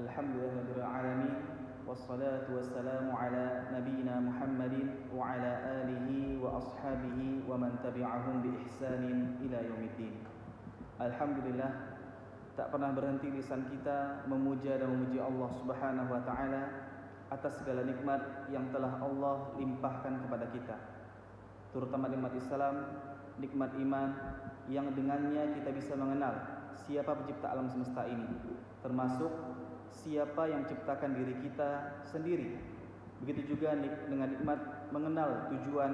Alhamdulillahirabbil alamin wassalatu wassalamu ala nabiyyina Muhammadin wa ala alihi wa ashabihi wa man tabi'ahum bi ihsanin ila yaumiddin. Alhamdulillah, tak pernah berhenti lisan kita memuja dan memuji Allah Subhanahu wa taala atas segala nikmat yang telah Allah limpahkan kepada kita, terutama nikmat Islam, nikmat iman yang dengannya kita bisa mengenal siapa pencipta alam semesta ini, termasuk siapa yang menciptakan diri kita sendiri. Begitu juga dengan nikmat mengenal tujuan,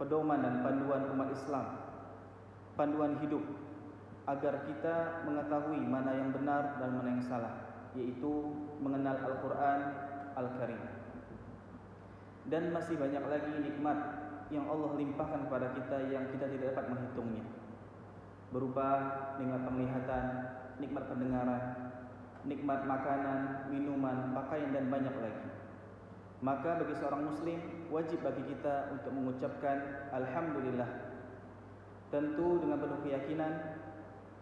pedoman dan panduan umat Islam, panduan hidup, agar kita mengetahui mana yang benar dan mana yang salah, yaitu mengenal Al-Quran Al-Karim. Dan masih banyak lagi nikmat yang Allah limpahkan kepada kita yang kita tidak dapat menghitungnya, berupa nikmat penglihatan, nikmat pendengaran, nikmat makanan, minuman, pakaian dan banyak lagi. Maka bagi seorang muslim wajib bagi kita untuk mengucapkan Alhamdulillah, tentu dengan penuh keyakinan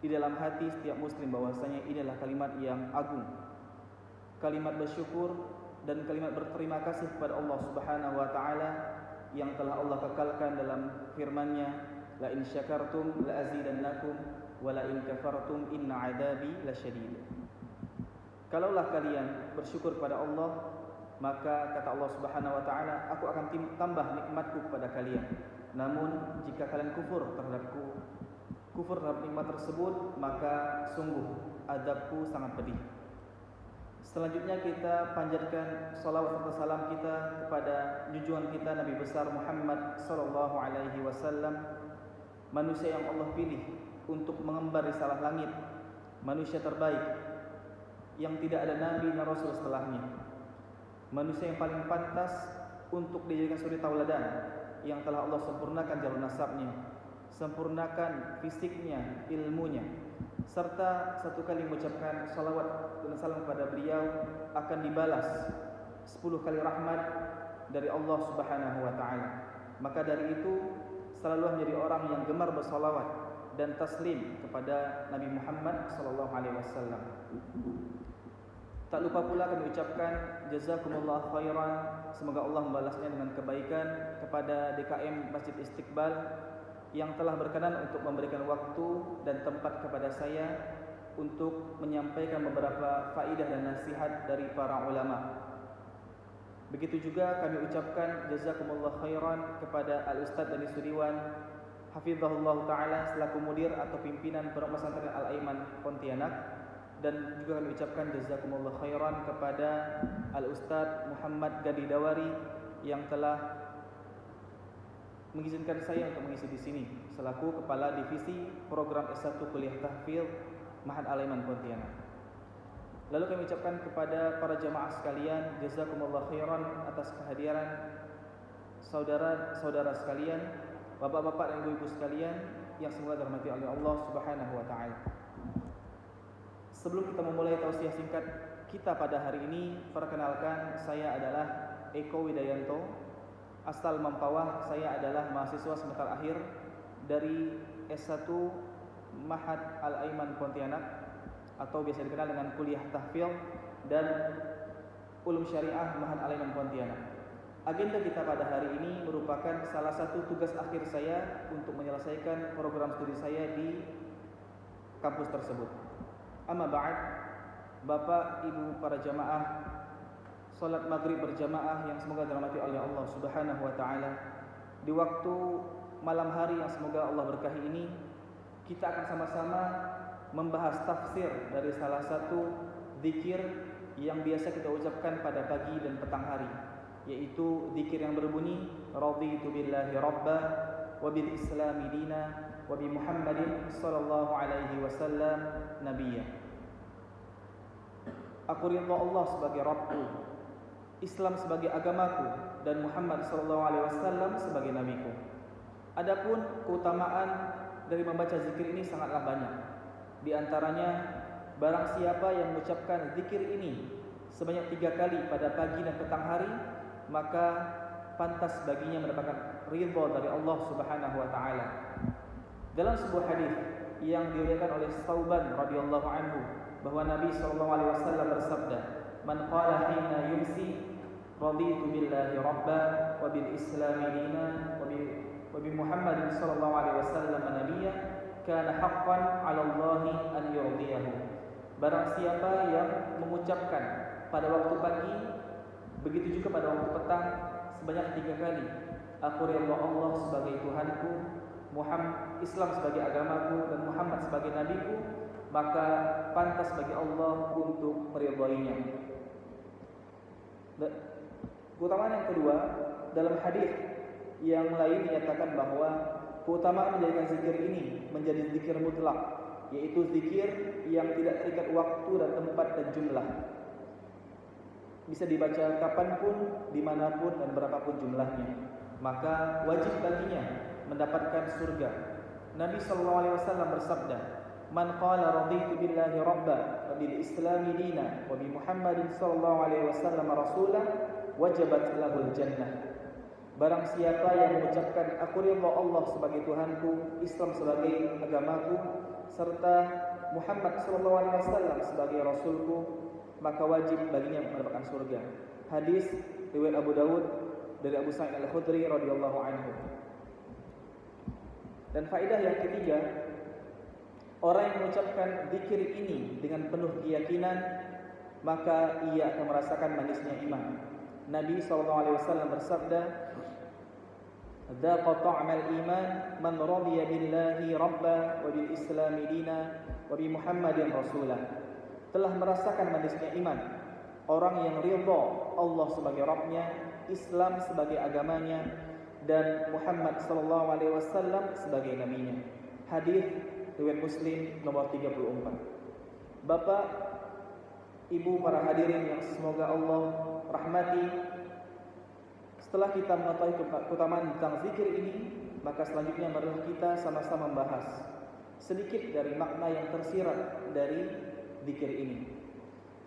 di dalam hati setiap muslim bahwasanya ini adalah kalimat yang agung, kalimat bersyukur dan kalimat berterima kasih kepada Allah Subhanahu wa taala yang telah Allah kekalkan dalam firman-Nya, la in syakartum la azidannakum wa la in kafartum inna adabi lasyadid. Kalaulah kalian bersyukur kepada Allah, maka kata Allah Subhanahu wa taala, aku akan tambah nikmatku kepada kalian. Namun jika kalian kufur terhadap nikmat tersebut, maka sungguh azabku sangat pedih. Selanjutnya kita panjatkan salawat serta salam kita kepada junjungan kita Nabi besar Muhammad sallallahu alaihi wasallam, manusia yang Allah pilih untuk mengembar risalah langit, manusia terbaik yang tidak ada nabi dan rasul setelahnya, manusia yang paling pantas untuk dijadikan suri tauladan, yang telah Allah sempurnakan jalur nasabnya, sempurnakan fisiknya, ilmunya, serta satu kali mengucapkan salawat dan salam kepada beliau akan dibalas 10 kali rahmat dari Allah Subhanahu wa taala. Maka dari itu selalu menjadi orang yang gemar bersalawat dan taslim kepada Nabi Muhammad sallallahu alaihi wasallam. Tak lupa pula kami ucapkan jazakumullah khairan, semoga Allah membalasnya dengan kebaikan kepada DKM Masjid Istiqbal yang telah berkenan untuk memberikan waktu dan tempat kepada saya untuk menyampaikan beberapa faedah dan nasihat dari para ulama. Begitu juga kami ucapkan jazakumullah khairan kepada Al-Ustaz Dani Sudiwan hafizahullah taala selaku mudir atau pimpinan Pondok Pesantren Al-Aiman Pontianak, dan juga kami ucapkan jazakumullah khairan kepada Al-Ustaz Muhammad Gadi Dawari yang telah mengizinkan saya untuk mengisi di sini selaku kepala divisi program S1 Kuliah Tahfidz Ma'had Al-Aiman Pontianak. Lalu kami ucapkan kepada para jamaah sekalian jazakumullah khairan atas kehadiran saudara-saudara sekalian, bapak-bapak dan ibu-ibu sekalian yang semoga dirahmati oleh Allah Subhanahu wa taala. Sebelum kita memulai tausiah singkat kita pada hari ini, perkenalkan saya adalah Eko Widayanto, asal Mempawah. Saya adalah mahasiswa semester akhir dari S1 Ma'had Al-Aiman Pontianak atau biasa dikenal dengan Kuliah Tahfidz dan Ulum Syariah Ma'had Al-Aiman Pontianak. Agenda kita pada hari ini merupakan salah satu tugas akhir saya untuk menyelesaikan program studi saya di kampus tersebut. Amma ba'd, Bapak Ibu para jamaah salat maghrib berjamaah yang semoga dirahmati oleh Allah Subhanahu wa taala, di waktu malam hari yang semoga Allah berkahi ini, kita akan sama-sama membahas tafsir dari salah satu zikir yang biasa kita ucapkan pada pagi dan petang hari, yaitu zikir yang berbunyi raditu billahi rabba wa bil islami dina wa bi Muhammadin sallallahu alaihi wasallam nabiyya. Aku ridha Allah sebagai Rabbku, Islam sebagai agamaku, dan Muhammad sallallahu alaihi wasallam sebagai nabiku. Adapun keutamaan dari membaca zikir ini sangatlah banyak. Di antaranya, barang siapa yang mengucapkan zikir ini sebanyak 3 kali pada pagi dan petang hari, maka pantas baginya mendapatkan ridha dari Allah Subhanahu wa taala. Dalam sebuah hadis yang diriwayatkan oleh Tsauban radhiyallahu anhu bahwa Nabi sallallahu alaihi wasallam bersabda, Man qala hina yumsi raditu billahi rabba wa bil islami dina wa bi Muhammadin sallallahu alaihi wasallam nabiyya kana haqqan 'ala Allahi an yurdiyahu. Barang siapa yang mengucapkan pada waktu pagi, begitu juga pada waktu petang sebanyak 3 kali, aku ridha Allah sebagai Tuhanku, Muhammad Islam sebagai agamaku, dan Muhammad sebagai nabiku, maka pantas bagi Allah untuk meridhoinya. Keutamaan yang kedua, dalam hadis yang lain dinyatakan bahwa keutamaan menjadikan zikir ini menjadi zikir mutlak, yaitu zikir yang tidak terikat waktu dan tempat dan jumlah. Bisa dibaca kapanpun, dimanapun, dan berapapun jumlahnya. Maka wajib baginya mendapatkan surga. Nabi SAW bersabda, Man qala raditu billahi rabba wa bil islami dina wa bi Muhammadin SAW rasulah wajabat lahul jannah. Barang siapa yang mengucapkan aku ridha Allah sebagai Tuhanku, Islam sebagai agamaku, serta Muhammad SAW sebagai Rasulku, maka wajib baginya mendapatkan surga. Hadis riwayat Abu Dawud dari Abu Sa'id Al-Khudri radhiyallahu anhu. Dan faedah yang ketiga, orang yang mengucapkan zikir ini dengan penuh keyakinan, maka ia akan merasakan manisnya iman. Nabi SAW bersabda, "Dzaqa ta'mal iman man radiya billahi rabba wa bil islami dina wa bi Muhammadin rasulah." Telah merasakan manisnya iman orang yang ridha Allah sebagai Rabbnya, Islam sebagai agamanya, dan Muhammad SAW sebagai nabinya. Hadis riwayat Muslim nomor 34. Bapak, Ibu, para hadirin yang semoga Allah rahmati, setelah kita mengetahui keutamaan tentang zikir ini, maka selanjutnya marilah kita sama-sama membahas sedikit dari makna yang tersirat dari zikir ini.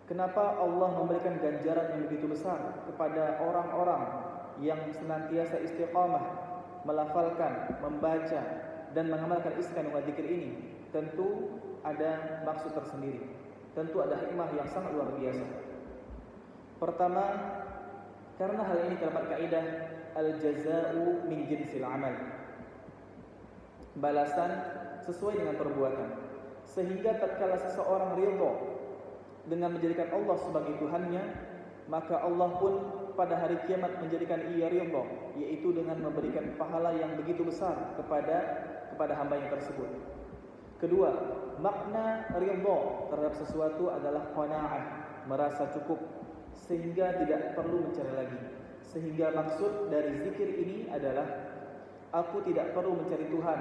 Kenapa Allah memberikan ganjaran yang begitu besar kepada orang-orang yang senantiasa istiqamah melafalkan, membaca, dan mengamalkan isi kandungan zikir ini? Tentu ada maksud tersendiri. Tentu ada hikmah yang sangat luar biasa. Pertama, karena hal ini terdapat kaidah al-jaza'u min jinsil amal. Balasan sesuai dengan perbuatan. Sehingga tatkala seseorang ridha dengan menjadikan Allah sebagai Tuhannya, maka Allah pun pada hari kiamat menjadikan ia ridha, yaitu dengan memberikan pahala yang begitu besar kepada hamba-Nya tersebut. Kedua, makna ridha terhadap sesuatu adalah qanaah, merasa cukup sehingga tidak perlu mencari lagi. Sehingga maksud dari zikir ini adalah aku tidak perlu mencari Tuhan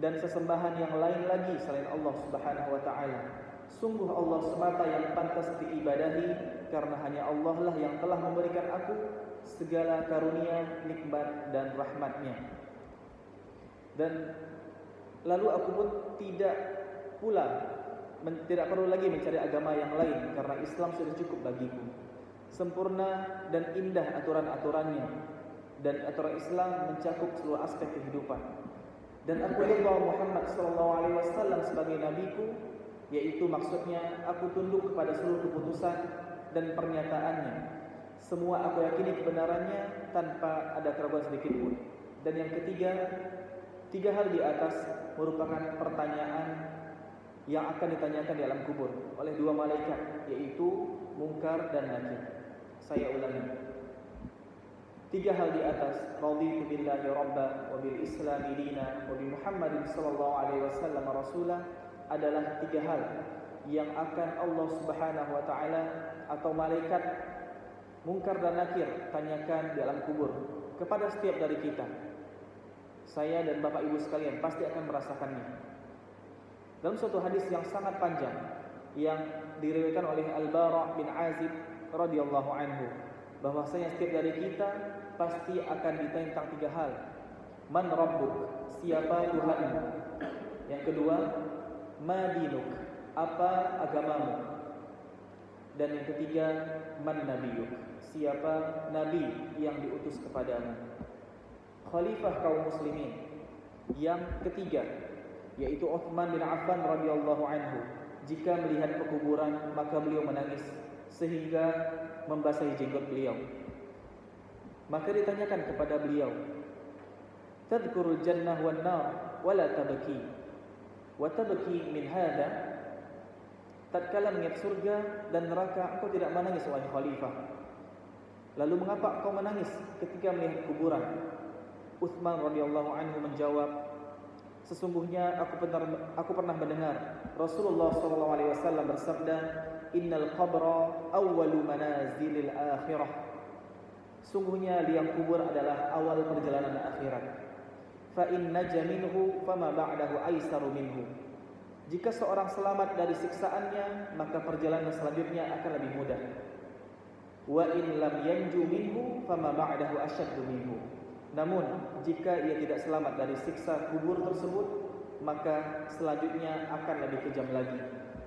dan sesembahan yang lain lagi selain Allah Subhanahu wa taala. Sungguh Allah semata yang pantas diibadahi, karena hanya Allah lah yang telah memberikan aku segala karunia, nikmat, dan rahmat-Nya. Dan lalu aku pun tidak perlu lagi mencari agama yang lain, karena Islam sudah cukup bagiku. Sempurna dan indah aturan-aturannya, dan aturan Islam mencakup seluruh aspek kehidupan. Dan aku ridha Muhammad SAW sebagai nabiku, yaitu maksudnya aku tunduk kepada seluruh keputusan dan pernyataannya. Semua aku yakini kebenarannya tanpa ada keraguan sedikit pun. Dan yang ketiga, 3 hal di atas merupakan pertanyaan yang akan ditanyakan di alam kubur oleh 2 malaikat, yaitu Munkar dan Nakir. Saya ulangi. 3 hal di atas, raditu billahi rabba wa bil islami dina wa bi Muhammadin sallallahu alaihi wasallam rasulah, adalah 3 hal yang akan Allah Subhanahu wa taala atau malaikat Munkar dan Nakir tanyakan di alam kubur kepada setiap dari kita. Saya dan Bapak Ibu sekalian pasti akan merasakannya. Dalam suatu hadis yang sangat panjang yang diriwayatkan oleh Al-Bara bin Azib radhiyallahu anhu, bahwasanya setiap dari kita pasti akan ditanya tentang 3 hal. Man rabbuk, siapa Tuhanmu? Yang kedua, ma dinuk, apa agamamu? Dan yang ketiga, man nabiyuk, siapa nabi yang diutus kepadamu? Khalifah kaum muslimin yang ketiga, yaitu Utsman bin Affan radhiyallahu anhu, jika melihat pekuburan maka beliau menangis sehingga membasahi jenggot beliau. Maka ditanyakan kepada beliau, "Tadhkurul jannah wan nar wa la tabki, wa tabki min hadha?" Tatkala mengingat surga dan neraka, engkau tidak menangis wahai khalifah. Lalu mengapa engkau menangis ketika melihat kuburan? Utsman radhiyallahu anhu menjawab, sesungguhnya aku pernah mendengar Rasulullah SAW bersabda, "Innal qabra awwalu manazilil akhirah." Sungguhnya liang kubur adalah awal perjalanan akhirat. Fa in naja minhu fama ba'dahu aisaru minhu. Jika seorang selamat dari siksaannya, maka perjalanan selanjutnya akan lebih mudah. Wa in lam yanju minhu fama ba'dahu ashaddu minhu. Namun, jika ia tidak selamat dari siksa kubur tersebut, maka selanjutnya akan lebih kejam lagi.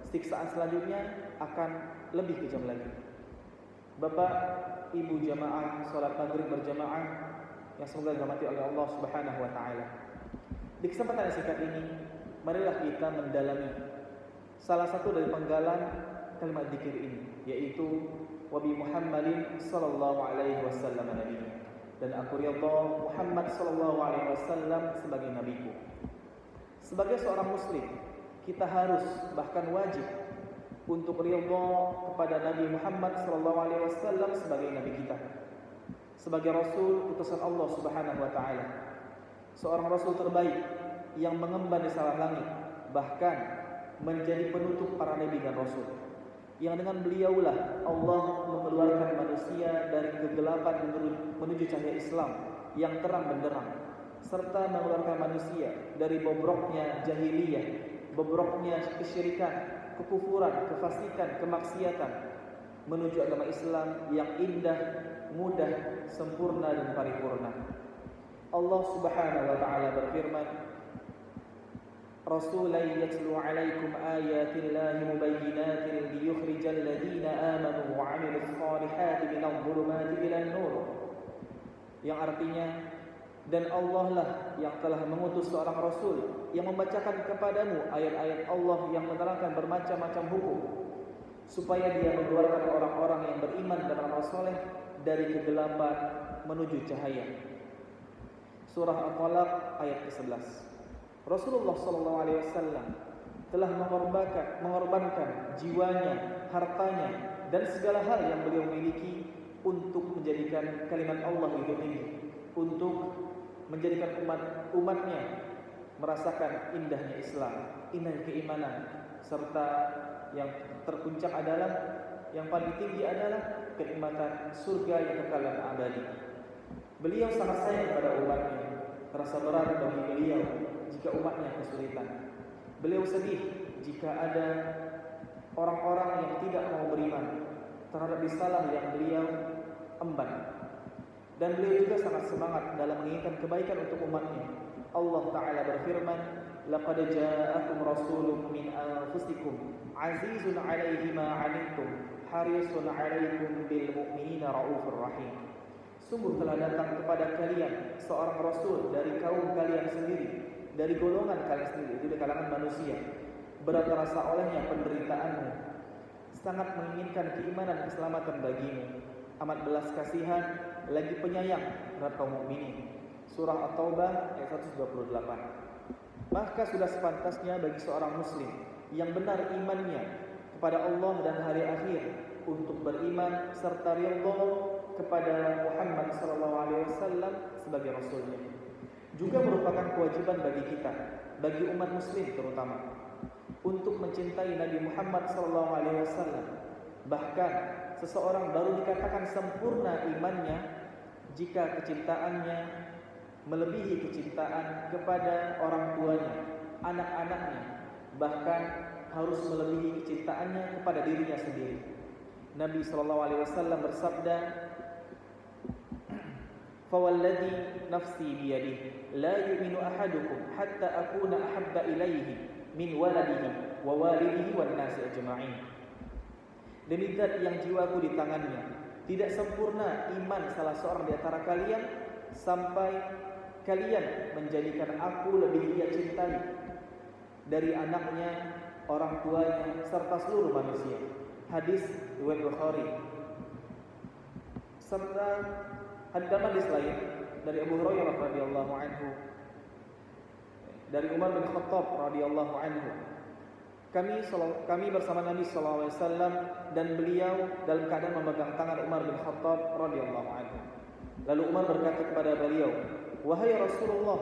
Siksaan selanjutnya akan lebih kejam lagi. Bapak, Ibu jamaah salat maghrib berjamaah yang semoga dirahmati oleh Allah Subhanahu wa taala. Di kesempatan yang singkat ini, marilah kita mendalami salah satu dari penggalan kalimat zikir ini, yaitu Wabi Muhammadin sallallahu alaihi wasallam nabi, dan aku ridha Muhammad sallallahu alaihi wasallam sebagai nabiku. Sebagai seorang muslim, kita harus bahkan wajib untuk ridha kepada Nabi Muhammad sallallahu alaihi wasallam sebagai nabi kita, sebagai rasul utusan Allah Subhanahu wa taala, seorang rasul terbaik yang mengemban di salah langit, bahkan menjadi penutup para nabi dan rasul, yang dengan beliaulah Allah mengeluarkan manusia dari kegelapan menuju cahaya Islam yang terang benderang, serta mengeluarkan manusia dari bobroknya jahiliyah, bobroknya kesyirikan, kekufuran, kefasikan, kemaksiatan, menuju agama Islam yang indah, mudah, sempurna dan paripurna. Allah Subhanahu wa taala berfirman, Rasulan yatlu alaikum ayatillahi mubayyinatin liyukhrijal ladina amanu wa 'amilus salihati minadh dhulumati ilan nur. Yang artinya, dan Allah lah yang telah mengutus seorang rasul yang membacakan kepadamu ayat-ayat Allah yang menerangkan bermacam-macam hukum, supaya dia mengeluarkan orang-orang yang beriman dan beramal saleh dari kegelapan menuju cahaya. Surah At-Talaq ayat ke-11. Rasulullah SAW telah mengorbankan jiwanya, hartanya, dan segala hal yang beliau miliki untuk menjadikan kalimat Allah hidup ini, untuk menjadikan umatnya merasakan indahnya Islam, indahnya keimanan, serta yang terpuncak adalah, yang paling tinggi adalah kenikmatan surga yang kekal dan abadi. Beliau sangat sayang kepada umatnya. Terasa berat bagi beliau jika umatnya kesulitan. Beliau sedih jika ada orang-orang yang tidak mau beriman terhadap risalah yang beliau emban. Dan beliau juga sangat semangat dalam menginginkan kebaikan untuk umatnya. Allah Ta'ala berfirman, "Laqad ja'akum rasulun min anfusikum, azizun 'alaihi ma 'anittum, harisun 'alaikum bil mu'minina raufur rahim." Sungguh telah datang kepada kalian seorang rasul dari kaum kalian sendiri, dari golongan kalian sendiri, itu dari kalangan manusia. Berat terasa olehnya penderitaanmu, sangat menginginkan keimanan dan keselamatan bagimu, amat belas kasihan, lagi penyayang terhadap kaum mukminin. Surah At-Taubah ayat 128. Maka sudah sepantasnya bagi seorang muslim yang benar imannya kepada Allah dan hari akhir untuk beriman serta ridha kepada Muhammad SAW sebagai rasulnya. Juga merupakan kewajiban bagi kita, bagi umat muslim terutama, untuk mencintai Nabi Muhammad SAW. Bahkan seseorang baru dikatakan sempurna imannya jika kecintaannya melebihi kecintaan kepada orang tuanya, anak-anaknya, bahkan harus melebihi kecintaannya kepada dirinya sendiri. Nabi SAW bersabda, "Fawalladhi nafsi biyadihi, la yu'minu ahadukum hatta akuna ahabba ilaihi min waladihi wa walidihi wan nasi ajma'in." Demi zat yang jiwaku di tangannya, tidak sempurna iman salah seorang di antara kalian sampai kalian menjadikan aku lebih ia cintai dari anaknya, orang tuanya, serta seluruh manusia. hadis riwayat Bukhari. Serta dalam hadis lain dari Abu Hurairah radhiyallahu anhu, dari Umar bin Khattab radhiyallahu anhu, kami bersama Nabi sallallahu alaihi wasallam dan beliau dalam keadaan memegang tangan Umar bin Khattab radhiyallahu anhu. Lalu Umar berkata kepada beliau, "Wahai Rasulullah,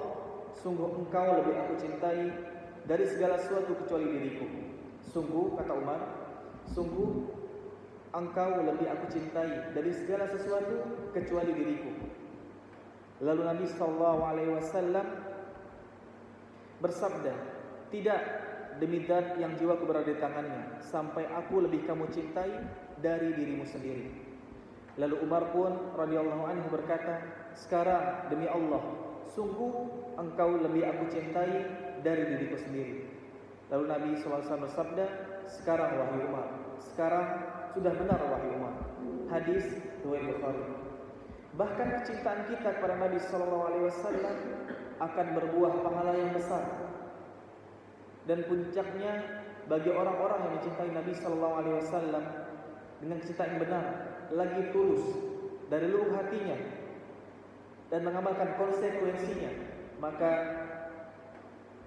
sungguh engkau lebih aku cintai dari segala sesuatu kecuali diriku." Sungguh, kata Umar, sungguh engkau lebih aku cintai dari segala sesuatu kecuali diriku. Lalu Nabi sallallahu alaihi wasallam bersabda, "Tidak, demi zat yang jiwaku berada di tangannya, sampai aku lebih kamu cintai dari dirimu sendiri." Lalu Umar pun radhiyallahu anhu berkata, "Sekarang demi Allah, sungguh engkau lebih aku cintai dari diriku sendiri." Lalu Nabi SAW bersabda, "Sekarang wahai Umar, sekarang sudah benar wahai Umar." Hadis riwayat Bukhari. Bahkan kecintaan kita kepada Nabi SAW akan berbuah pahala yang besar. Dan puncaknya bagi orang-orang yang mencintai Nabi SAW dengan kecintaan yang benar, lagi tulus dari lubuk hatinya dan mengamalkan konsekuensinya, maka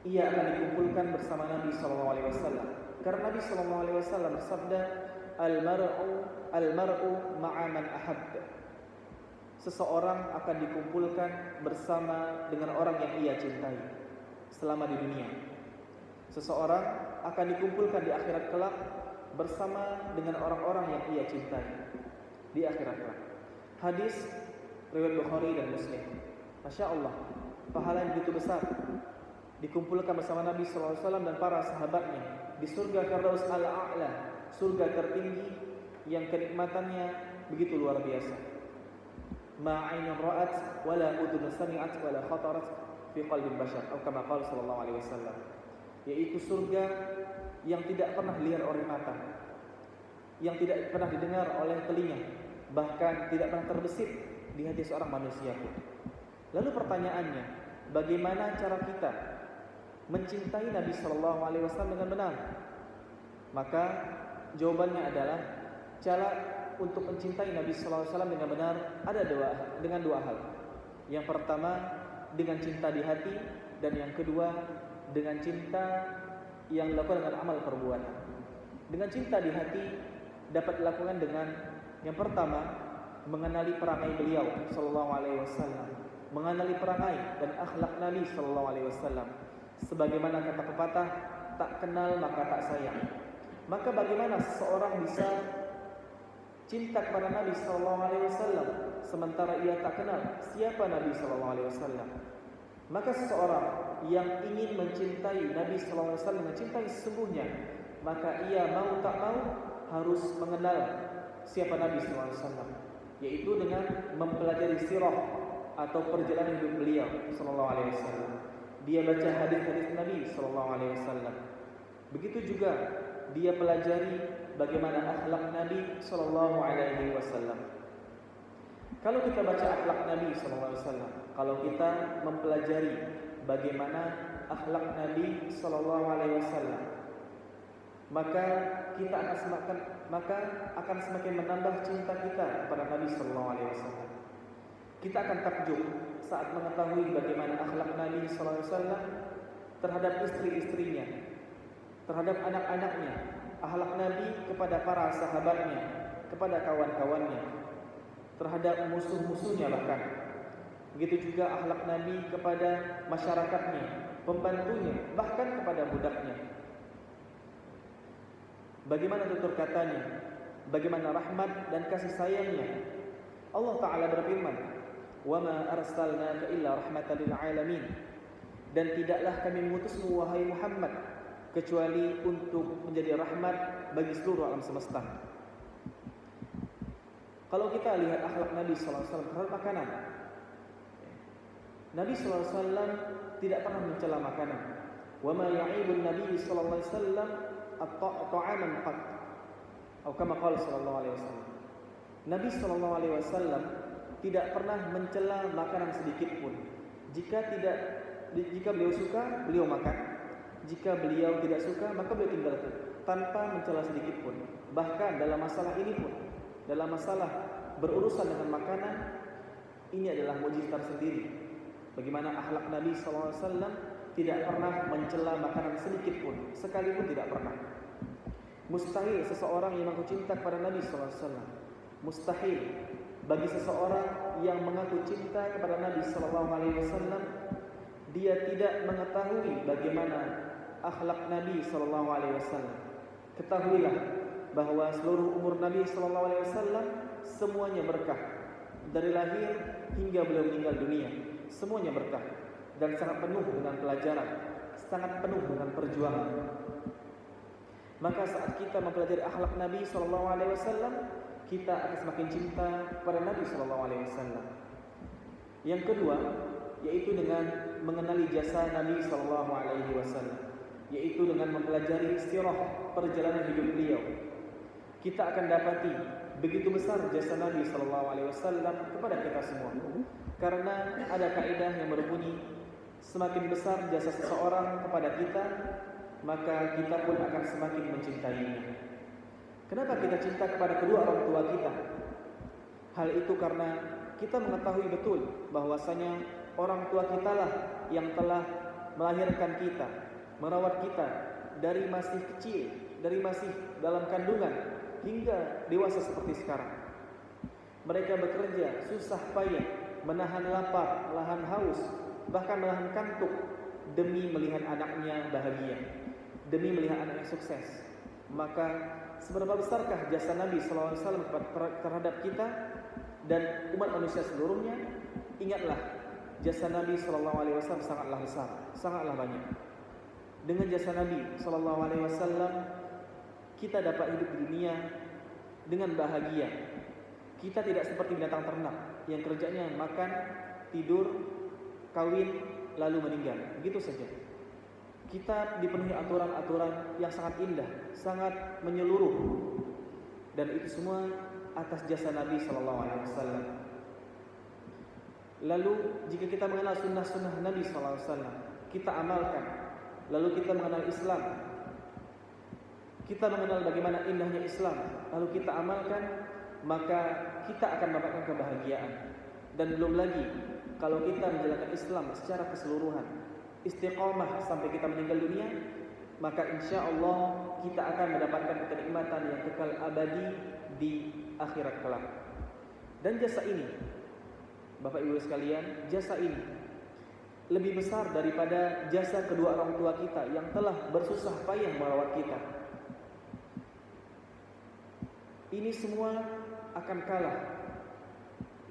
ia akan dikumpulkan bersama Nabi SAW. Karena Nabi SAW bersabda, Al-mar'u ma'a man ahabba. Seseorang akan dikumpulkan bersama dengan orang yang ia cintai selama di dunia. Seseorang akan dikumpulkan di akhirat kelak bersama dengan orang-orang yang ia cintai di akhirat kelak. Hadis riwayat Bukhari dan Muslim. Masya Allah, pahala yang begitu besar dikumpulkan bersama Nabi SAW dan para sahabatnya di surga Firdaus al-A'la, surga tertinggi yang kenikmatannya begitu luar biasa. Ma 'ainun ra'at wa la udhun sami'at wa la khatarat fi qalbi bashar, atau kama qala sallallahu alaihi wasallam, yaitu surga yang tidak pernah dilihat oleh mata, yang tidak pernah didengar oleh telinga, bahkan tidak pernah terbesit di hati seorang manusia pun. Lalu pertanyaannya, bagaimana cara kita mencintai Nabi Sallallahu Alaihi Wasallam dengan benar? Maka jawabannya adalah cara untuk mencintai Nabi Sallallahu Alaihi Wasallam dengan benar ada dengan dua hal. Yang pertama dengan cinta di hati, dan yang kedua dengan cinta yang dilakukan dengan amal perbuatan. Dengan cinta di hati dapat dilakukan dengan yang pertama mengenali perangai beliau Sallallahu Alaihi Wasallam, mengenali perangai dan akhlak Nabi Sallallahu Alaihi Wasallam. Sebagaimana kata pepatah, tak kenal maka tak sayang. Maka bagaimana seseorang bisa cinta kepada Nabi Sallallahu Alaihi Wasallam sementara ia tak kenal siapa Nabi Sallallahu Alaihi Wasallam? Maka seseorang yang ingin mencintai Nabi Sallallahu Alaihi Wasallam, mencintai sesungguhnya, maka ia mau tak mau harus mengenal siapa Nabi Sallallahu Alaihi Wasallam, yaitu dengan mempelajari sirah atau perjalanan hidup beliau Sallallahu Alaihi Wasallam. Dia baca hadis-hadis Nabi Sallallahu Alaihi Wasallam. Begitu juga dia pelajari bagaimana akhlak Nabi Sallallahu Alaihi Wasallam. Kalau kita baca akhlak Nabi Sallallahu Alaihi Wasallam, kalau kita mempelajari bagaimana akhlak Nabi Sallallahu Alaihi Wasallam, maka kita akan semakin menambah cinta kita kepada Nabi Sallallahu Alaihi Wasallam. Kita akan takjub saat mengetahui bagaimana akhlak Nabi Sallallahu Alaihi Wasallam terhadap istri-istrinya, terhadap anak-anaknya, akhlak Nabi kepada para sahabatnya, kepada kawan-kawannya, terhadap musuh-musuhnya bahkan. Begitu juga akhlak Nabi kepada masyarakatnya, pembantunya, bahkan kepada budaknya. Bagaimana tutur katanya, bagaimana rahmat dan kasih sayangnya. Allah Ta'ala berfirman, "Wa ma arsalnaka illa rahmatan lil alamin." Dan tidaklah kami mengutusmu wahai Muhammad kecuali untuk menjadi rahmat bagi seluruh alam semesta. Kalau kita lihat akhlak Nabi sallallahu alaihi wasallam terhadap makanan, Nabi sallallahu alaihi wasallam tidak pernah mencela makanan. Wa ma ya'ibun Nabi sallallahu alaihi wasallam at-ta'aman qat. Atau kama qala sallallahu alaihi wasallam. Nabi sallallahu alaihi wasallam tidak pernah mencela makanan sedikit pun. Jika beliau suka, beliau makan. Jika beliau tidak suka, maka beliau tinggalkan tanpa mencela sedikit pun. Bahkan dalam masalah ini pun, dalam masalah berurusan dengan makanan, ini adalah mukjizat tersendiri. Bagaimana akhlak Nabi SAW tidak pernah mencela makanan sedikit pun, sekalipun tidak pernah. Mustahil seseorang yang mengaku cinta kepada Nabi SAW, mustahil bagi seseorang yang mengaku cinta kepada Nabi SAW, dia tidak mengetahui bagaimana akhlak Nabi SAW. Ketahuilah bahwa seluruh umur Nabi SAW semuanya berkah. Dari lahir hingga beliau meninggal dunia, semuanya berkah dan sangat penuh dengan pelajaran, sangat penuh dengan perjuangan. Maka saat kita mempelajari akhlak Nabi SAW, kita akan semakin cinta kepada Nabi SAW. Yang kedua, yaitu dengan mengenali jasa Nabi SAW, yaitu dengan mempelajari sirah perjalanan hidup beliau. Kita akan dapati begitu besar jasa Nabi SAW kepada kita semua. Karena ada kaidah yang berbunyi, semakin besar jasa seseorang kepada kita, maka kita pun akan semakin mencintainya. Kenapa kita cinta kepada kedua orang tua kita? Hal itu karena kita mengetahui betul bahwasanya orang tua kita lah yang telah melahirkan kita, merawat kita dari masih kecil, dari masih dalam kandungan hingga dewasa seperti sekarang. Mereka bekerja susah payah, menahan lapar, menahan haus, bahkan menahan kantuk demi melihat anaknya bahagia, demi melihat anaknya sukses. Maka seberapa besarkah jasa Nabi SAW terhadap kita dan umat manusia seluruhnya? Ingatlah, jasa Nabi SAW sangatlah besar, sangatlah banyak. Dengan jasa Nabi SAW, kita dapat hidup di dunia dengan bahagia. Kita tidak seperti binatang ternak yang kerjanya makan, tidur, kawin, lalu meninggal. Begitu saja. Kita dipenuhi aturan-aturan yang sangat indah, sangat menyeluruh, dan itu semua atas jasa Nabi SAW. Lalu jika kita mengenal sunnah-sunnah Nabi SAW, kita amalkan. Lalu kita mengenal Islam, kita mengenal bagaimana indahnya Islam, lalu kita amalkan, maka kita akan mendapatkan kebahagiaan. Dan belum lagi kalau kita menjalankan Islam secara keseluruhan, istiqamah sampai kita meninggal dunia, maka insya Allah kita akan mendapatkan kenikmatan yang kekal abadi di akhirat kelak. Dan jasa ini, Bapak Ibu sekalian, jasa ini lebih besar daripada jasa kedua orang tua kita yang telah bersusah payah merawat kita. Ini semua akan kalah.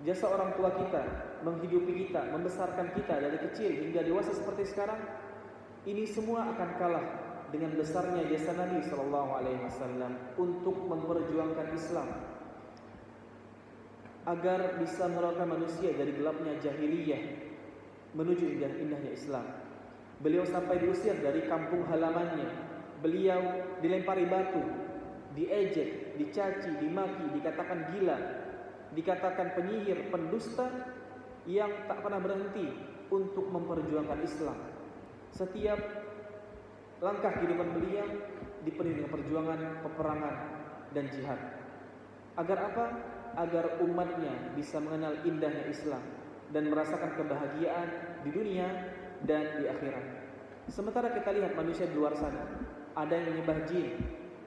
Jasa orang tua kita menghidupi kita, membesarkan kita dari kecil hingga dewasa seperti sekarang, ini semua akan kalah dengan besarnya jasa Nabi SAW untuk memperjuangkan Islam agar bisa mengeluarkan manusia dari gelapnya jahiliyah menuju indahnya Islam. Beliau sampai diusir dari kampung halamannya. Beliau dilempari batu, diejek, dicaci, dimaki, dikatakan gila, dikatakan penyihir, pendusta yang tak pernah berhenti untuk memperjuangkan Islam. Setiap langkah kehidupan beliau dipenuhi dengan perjuangan, peperangan, dan jihad. Agar apa? Agar umatnya bisa mengenal indahnya Islam dan merasakan kebahagiaan di dunia dan di akhirat. Sementara kita lihat manusia di luar sana, ada yang menyembah jin,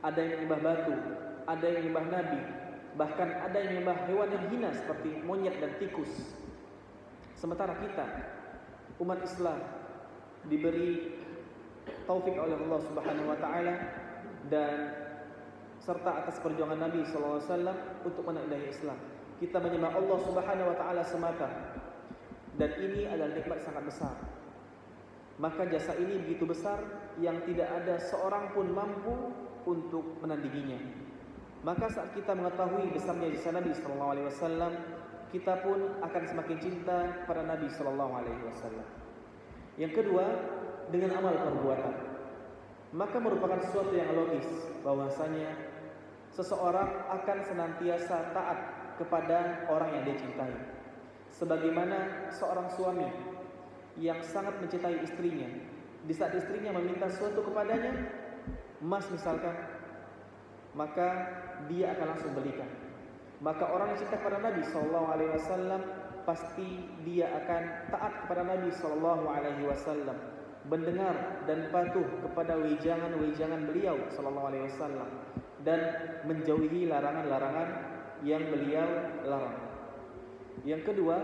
ada yang menyembah batu, ada yang menyembah nabi, bahkan ada yang menyembah hewan yang hina seperti monyet dan tikus. Sementara kita, umat Islam, diberi taufik oleh Allah Subhanahu wa taala dan serta atas perjuangan Nabi SAW untuk menandai Islam. Kita menyembah Allah Subhanahu wa taala semata. Dan ini adalah nikmat sangat besar. Maka jasa ini begitu besar yang tidak ada seorang pun mampu untuk menandinginya. Maka saat kita mengetahui besarnya jasa Nabi SAW, kita pun akan semakin cinta pada Nabi SAW. Yang kedua, dengan amal perbuatan. Maka merupakan sesuatu yang logis bahwasanya seseorang akan senantiasa taat kepada orang yang dia cintai. Sebagaimana seorang suami yang sangat mencintai istrinya, Di saat istrinya meminta sesuatu kepadanya, emas misalkan, maka dia akan langsung belikan. Maka orang yang cinta kepada Nabi SAW pasti dia akan taat kepada Nabi SAW, mendengar dan patuh kepada wejangan-wejangan beliau SAW, dan menjauhi larangan-larangan yang beliau larang. Yang kedua,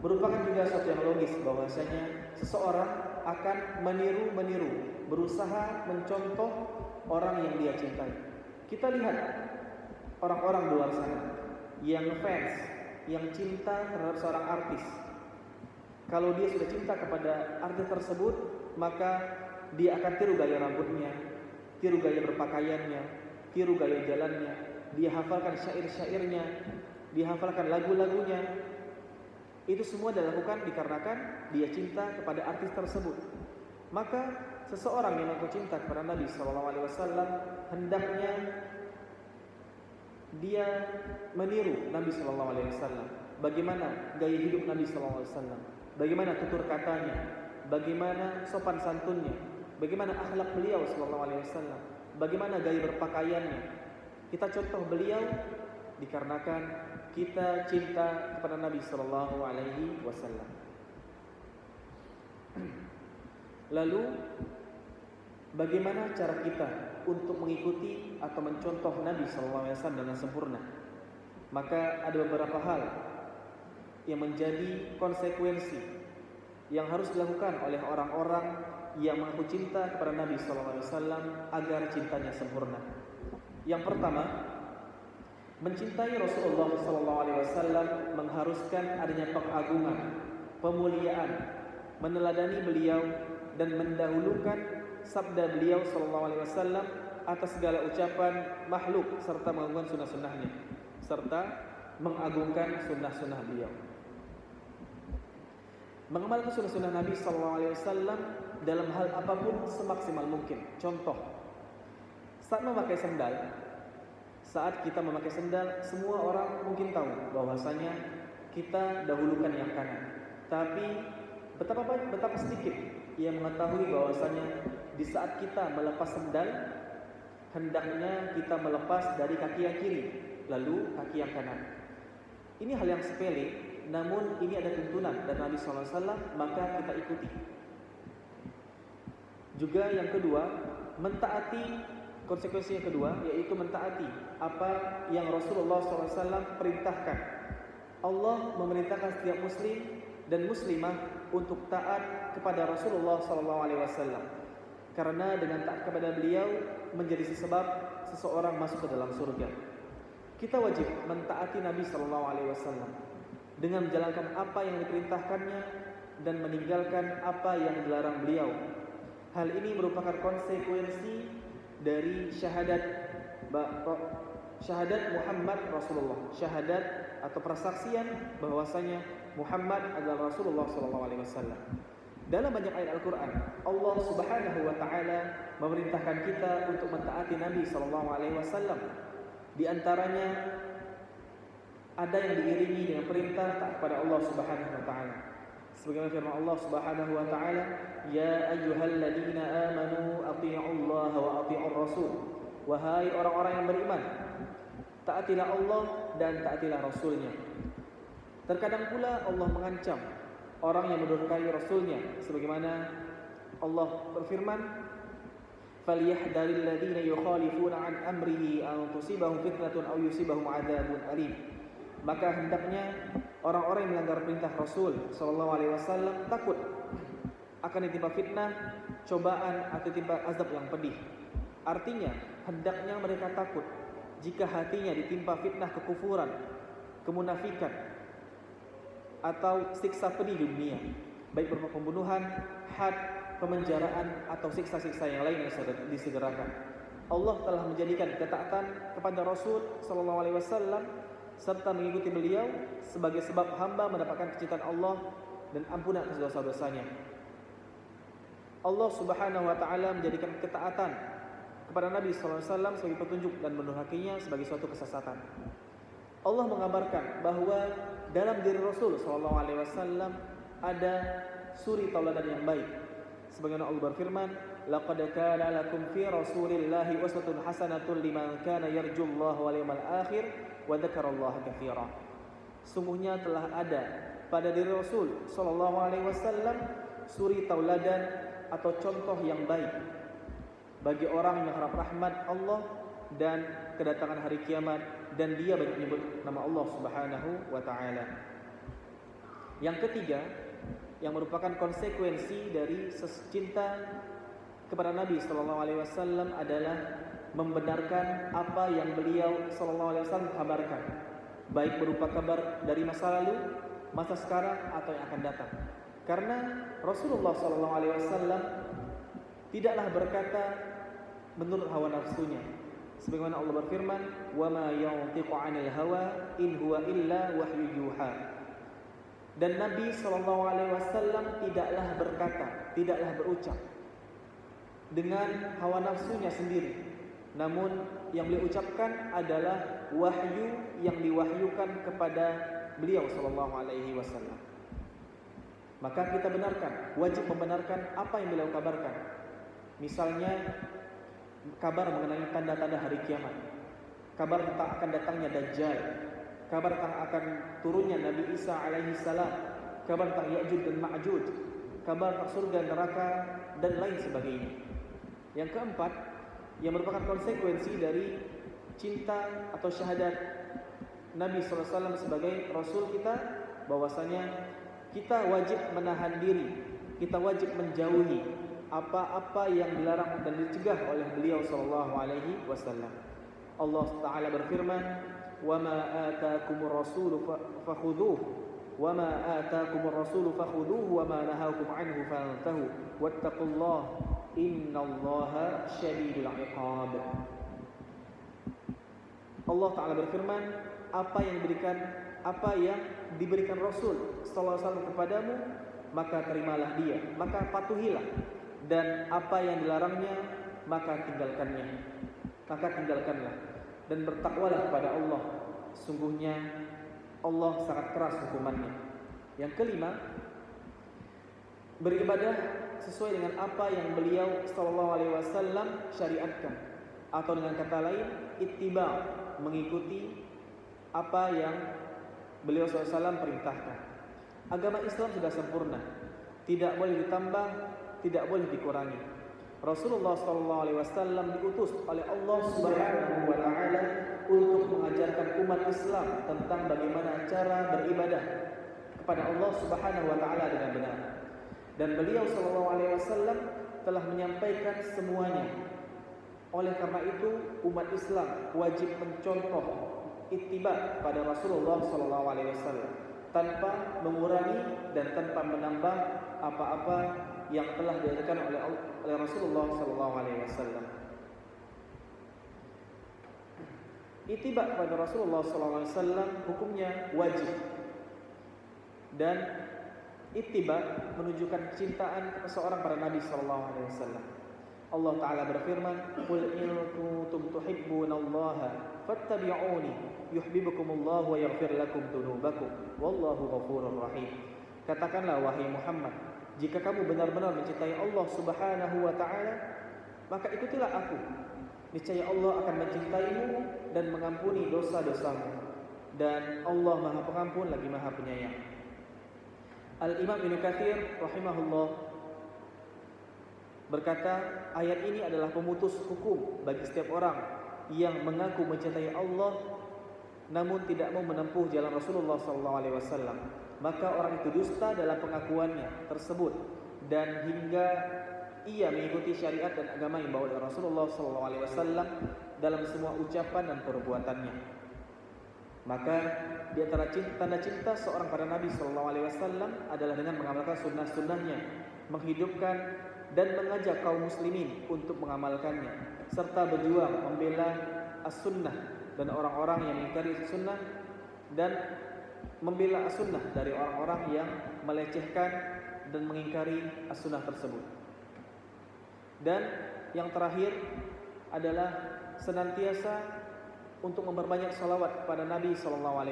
merupakan juga suatu yang logis bahwasanya seseorang akan meniru, berusaha mencontoh orang yang dia cintai. Kita lihat orang-orang di luar sana yang fans, yang cinta terhadap seorang artis. Kalau dia sudah cinta kepada artis tersebut, maka dia akan tiru gaya rambutnya, tiru gaya berpakaiannya, tiru gaya jalannya, dia hafalkan syair-syairnya, dia hafalkan lagu-lagunya. Itu semua dilakukan dikarenakan dia cinta kepada artis tersebut. Maka seseorang yang mengaku cinta kepada Nabi SAW hendaknya dia meniru Nabi SAW. Bagaimana gaya hidup Nabi SAW, bagaimana tutur katanya, bagaimana sopan santunnya, bagaimana akhlak beliau SAW, bagaimana gaya berpakaiannya. Kita contoh beliau dikarenakan kita cinta kepada Nabi SAW. Lalu bagaimana cara kita untuk mengikuti atau mencontoh Nabi SAW dengan sempurna? Maka ada beberapa hal yang menjadi konsekuensi yang harus dilakukan oleh orang-orang yang mengaku cinta kepada Nabi SAW agar cintanya sempurna. Yang pertama, mencintai Rasulullah SAW mengharuskan adanya pengagungan, pemuliaan, meneladani beliau dan mendahulukan sabda beliau SAW atas segala ucapan makhluk, serta mengagungkan sunnah-sunnahnya, serta mengagungkan sunnah-sunnah beliau. Mengamalkan sunnah-sunnah Nabi SAW dalam hal apapun semaksimal mungkin. Contoh, saat kita memakai sendal, semua orang mungkin tahu bahwasanya kita dahulukan yang kanan. Tapi betapa sedikit yang mengetahui bahwasanya di saat kita melepas sendal, hendaknya kita melepas dari kaki yang kiri, lalu kaki yang kanan. Ini hal yang sepele, namun ini ada tuntunan dari Nabi SAW, maka kita ikuti. Juga yang kedua, konsekuensi yang kedua yaitu mentaati apa yang Rasulullah SAW perintahkan. Allah memerintahkan setiap muslim dan muslimah untuk taat kepada Rasulullah SAW, karena dengan taat kepada beliau menjadi sebab seseorang masuk ke dalam surga. Kita wajib mentaati Nabi SAW dengan menjalankan apa yang diperintahkannya dan meninggalkan apa yang dilarang beliau. Hal ini merupakan konsekuensi dari syahadat Muhammad Rasulullah, syahadat atau persaksian bahwasanya Muhammad adalah Rasulullah SAW. Dalam banyak ayat Al-Quran, Allah Subhanahu wa Ta'ala memerintahkan kita untuk mentaati Nabi SAW. Di antaranya ada yang diiringi dengan perintah taat kepada Allah Subhanahu wa Ta'ala. Sebagaimana firman Allah Subhanahu wa Ta'ala, "Ya ayyuhalladzina amanu athi'ullaha wa athi'ur rasul." Wahai orang-orang yang beriman, taatilah Allah dan taatilah Rasulnya. Terkadang pula Allah mengancam orang yang mendurhakai Rasulnya, sebagaimana Allah berfirman, "Falyahdharil ladzina yukhalifuna an amrihi an tusibahum fitnatun aw yusibahum adzabun alim." Maka hendaknya orang-orang yang melanggar perintah Rasul SAW takut akan ditimpa fitnah, cobaan atau ditimpa azab yang pedih. Artinya, hendaknya mereka takut jika hatinya ditimpa fitnah kekufuran, kemunafikan, atau siksa pedih di dunia, baik berupa pembunuhan, had, pemenjaraan, atau siksa-siksa yang lain yang disegerakan. Allah telah menjadikan ketaatan kepada Rasul SAW serta mengikuti beliau sebagai sebab hamba mendapatkan kecintaan Allah dan ampunan atas dosa-dosanya. Allah Subhanahu wa Ta'ala menjadikan ketaatan kepada Nabi SAW sebagai petunjuk dan mendurhakainya sebagai suatu kesesatan. Allah mengabarkan bahwa dalam diri Rasul SAW ada suri tauladan yang baik, Sebagaimana Allah berfirman, "Laqad kana lakum fi Rasulillahi uswatun hasanatun liman kana yarjullaha wal yawmal akhir wa dzakarallaha katsira." Sungguhnya telah ada pada diri Rasul sallallahu alaihi wasallam suri tauladan atau contoh yang baik bagi orang yang harap rahmat Allah dan kedatangan hari kiamat, dan dia banyak menyebut nama Allah Subhanahu wa taala. Yang ketiga, yang merupakan konsekuensi dari cinta kepada Nabi sallallahu alaihi wasallam adalah membenarkan apa yang beliau sallallahu alaihi wasallam kabarkan, baik berupa kabar dari masa lalu, masa sekarang atau yang akan datang. Karena Rasulullah sallallahu alaihi wasallam tidaklah berkata menurut hawa nafsunya. Sebagaimana Allah berfirman, "Wa ma yantiqu 'anil hawa in huwa illa wahyu yuha." Dan Nabi sallallahu alaihi wasallam tidaklah berkata, tidaklah berucap dengan hawa nafsunya sendiri. Namun yang beliau ucapkan adalah wahyu yang diwahyukan kepada beliau sallallahu alaihi wasallam. Maka kita benarkan, wajib membenarkan apa yang beliau kabarkan. Misalnya kabar mengenai tanda-tanda hari kiamat, kabar tentang akan datangnya Dajjal, kabar tentang akan turunnya Nabi Isa alaihi salam, kabar tentang Ya'juj dan Ma'juj, kabar tentang surga, neraka, dan lain sebagainya. Yang keempat, yang merupakan konsekuensi dari cinta atau syahadat Nabi SAW sebagai Rasul kita, bahwasanya kita wajib menahan diri, kita wajib menjauhi apa-apa yang dilarang dan dicegah oleh beliau sallallahu alaihi wasallam. Allah Ta'ala berfirman, "Wa ma ataakumur rasulu fakhudhuhu wa ma ataakumur rasulu fakhudhuhu wa ma nahakum anhu fantahu wattaqullaha innallaha syadidul 'iqab." Allah Ta'ala berfirman, apa yang diberikan Rasul sallallahu alaihi wasallam kepadamu, maka terimalah dia, maka patuhilah, dan apa yang dilarangnya maka tinggalkanlah, dan bertakwalah kepada Allah, sungguhnya Allah sangat keras hukumannya. Yang kelima, beribadah sesuai dengan apa yang beliau sallallahu alaihi wasallam syariatkan, atau dengan kata lain ittiba, mengikuti apa yang beliau sallallahu alaihi wasallam perintahkan. Agama Islam sudah sempurna, tidak boleh ditambah, tidak boleh dikurangi. Rasulullah sallallahu alaihi wasallam diutus oleh Allah Subhanahu wa taala untuk mengajarkan umat Islam tentang bagaimana cara beribadah kepada Allah Subhanahu wa taala dengan benar. Dan beliau sallallahu alaihi wasallam telah menyampaikan semuanya. Oleh karena itu, umat Islam wajib mencontoh ittiba pada Rasulullah sallallahu alaihi wasallam tanpa mengurangi dan tanpa menambah apa-apa yang telah diajarkan oleh Rasulullah sallallahu alaihi wasallam. Ittiba kepada Rasulullah sallallahu alaihi wasallam hukumnya wajib. Dan ittiba menunjukkan kecintaan seseorang pada Nabi sallallahu alaihi wasallam. Allah Ta'ala berfirman, "Qul in kuntum tuhibbunallaha fattabi'uni yuhibbukumullahu wa yaghfir lakum dzunubakum wallahu ghafurur rahim." Katakanlah wahai Muhammad, jika kamu benar-benar mencintai Allah Subhanahu wa taala, maka ikutilah aku. Niscaya Allah akan mencintaimu dan mengampuni dosa-dosamu. Dan Allah Maha Pengampun lagi Maha Penyayang. Al-Imam Ibnu Katsir rahimahullah berkata, ayat ini adalah pemutus hukum bagi setiap orang yang mengaku mencintai Allah namun tidak mau menempuh jalan Rasulullah SAW. Maka orang itu dusta dalam pengakuannya tersebut, dan hingga ia mengikuti syariat dan agama yang dibawa oleh Rasulullah SAW dalam semua ucapan dan perbuatannya. Maka di antara tanda cinta seorang pada Nabi SAW adalah dengan mengamalkan sunnah-sunnahnya, menghidupkan dan mengajak kaum muslimin untuk mengamalkannya, serta berjuang membela as-sunnah dan orang-orang yang mengingkari sunnah, dan membela as-sunnah dari orang-orang yang melecehkan dan mengingkari as-sunnah tersebut. Dan yang terakhir adalah senantiasa untuk memperbanyak salawat kepada Nabi SAW.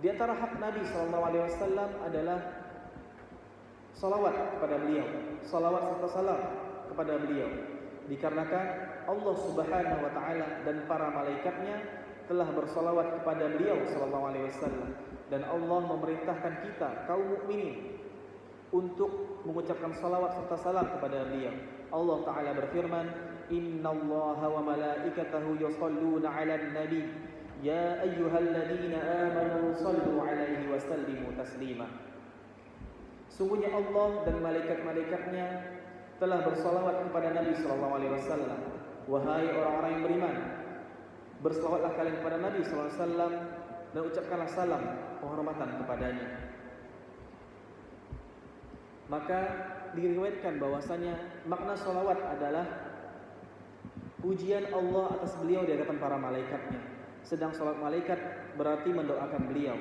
Di antara hak Nabi SAW adalah salawat kepada beliau, salawat serta salam kepada beliau. Dikarenakan Allah Subhanahu wa taala dan para malaikatnya telah bersalawat kepada beliau sallallahu alaihi wasallam, dan Allah memerintahkan kita kaum mukminin untuk mengucapkan salawat serta salam kepada beliau. Allah taala berfirman, "Innallaha wa malaikatahu yusholluna 'alan nabi, ya ayyuhalladzina amanu shallu 'alaihi wa sallimu taslima." Sungguhnya Allah dan malaikat-malaikatnya telah bersalawat kepada Nabi sallallahu alaihi wasallam. Wahai orang-orang yang beriman, bersalawatlah kalian kepada Nabi sallallahu alaihi wasallam dan ucapkanlah salam penghormatan kepadanya. Maka diriwayatkan bahwasanya makna salawat adalah pujian Allah atas beliau di hadapan para malaikatnya. Sedang salawat malaikat berarti mendoakan beliau,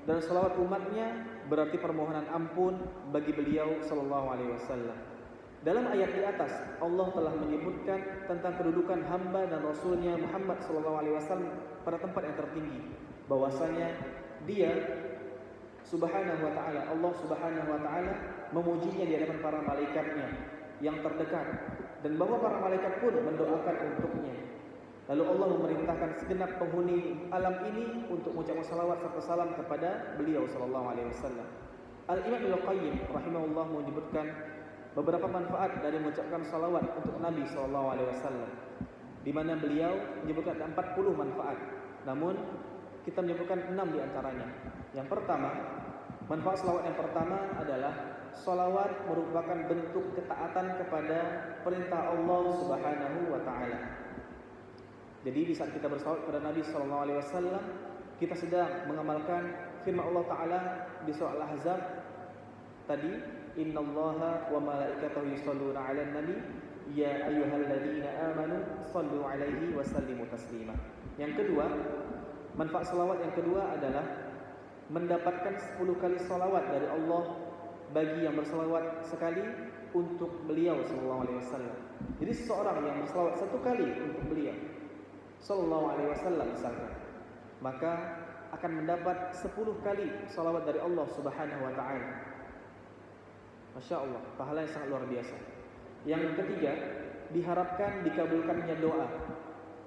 dan salawat umatnya berarti permohonan ampun bagi beliau sallallahu alaihi wasallam. Dalam ayat di atas Allah telah menyebutkan tentang kedudukan hamba dan rasulnya Muhammad sallallahu alaihi wasallam pada tempat yang tertinggi, bahwasanya dia subhanahu wa ta'ala, Allah subhanahu wa ta'ala memujinya di hadapan para malaikatnya yang terdekat, dan bahwa para malaikat pun mendoakan untuknya. Lalu Allah memerintahkan segenap penghuni alam ini untuk mengucapkan salawat serta salam kepada beliau sallallahu alaihi wasallam. Al-Imam Ibnu Qayyim rahimahullah menyebutkan beberapa manfaat dari mengucapkan salawat untuk Nabi sallallahu alaihi wasallam, di mana beliau menyebutkan 40 manfaat. Namun kita menyebutkan 6 di antaranya. Yang pertama, manfaat salawat yang pertama adalah salawat merupakan bentuk ketaatan kepada perintah Allah Subhanahu wa taala. Jadi di saat kita bersalawat kepada Nabi sallallahu alaihi wasallam, kita sedang mengamalkan firman Allah taala di surah Al-Ahzab tadi, "Innallaha wa malaikatahu yusholluna 'alan nabi, ya ayyuhalladzina amanu shallu 'alaihi wa sallimu taslima." Yang kedua, manfaat salawat yang kedua adalah mendapatkan 10 kali salawat dari Allah bagi yang bersalawat sekali untuk beliau sallallahu alaihi wasallam. Jadi seseorang yang bersalawat 1 kali untuk beliau sallallahu alaihi wasallam misalkan, maka akan mendapat 10 kali salawat dari Allah Subhanahu wa taala. Masya Allah, pahala yang sangat luar biasa. Yang ketiga, diharapkan dikabulkannya doa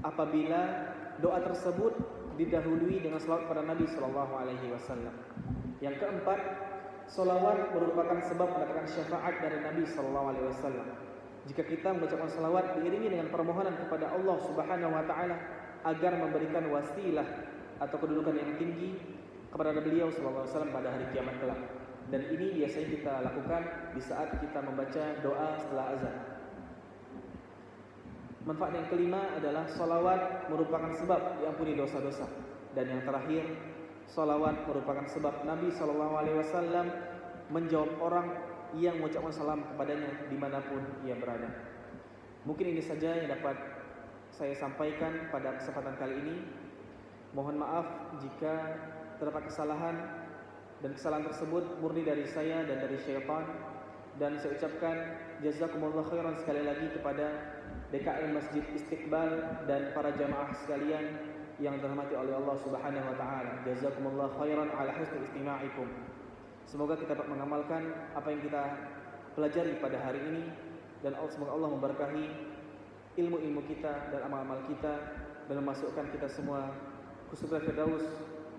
apabila doa tersebut didahului dengan salawat pada Nabi sallallahu alaihi wasallam. Yang keempat, salawat merupakan sebab mendapatkan syafaat dari Nabi sallallahu alaihi wasallam. Jika kita mengucapkan salawat diiringi dengan permohonan kepada Allah Subhanahu wa taala agar memberikan wasilah atau kedudukan yang tinggi kepada beliau sallallahu alaihi wasallam pada hari kiamat kelak. Dan ini biasanya kita lakukan di saat kita membaca doa setelah azan. Manfaat yang kelima adalah salawat merupakan sebab diampuni dosa-dosa. Dan yang terakhir, salawat merupakan sebab Nabi SAW menjawab orang yang mengucapkan salam kepadanya dimanapun ia berada. Mungkin ini saja yang dapat saya sampaikan pada kesempatan kali ini. Mohon maaf jika terdapat kesalahan, dan kesalahan tersebut murni dari saya dan dari syaitan. Dan saya ucapkan jazakumullah khairan sekali lagi kepada DKM Masjid Istiqbal dan para jamaah sekalian yang dirahmati oleh Allah Subhanahu wa taala. Jazakumullah khairan ala husni istima'ikum. Semoga kita dapat mengamalkan apa yang kita pelajari pada hari ini, dan semoga Allah memberkahi ilmu-ilmu kita dan amal-amal kita, dan memasukkan kita semua ke surga Firdaus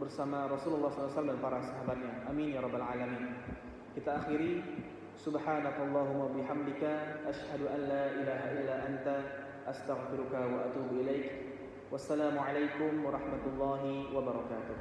bersama Rasulullah SAW dan para sahabatnya. Amin ya rabbal alamin. Kita akhiri, subhanakallahumma bihamdika asyhadu an la ilaha illa anta astaghfiruka wa atubu ilaik. Wassalamualaikum warahmatullahi wabarakatuh.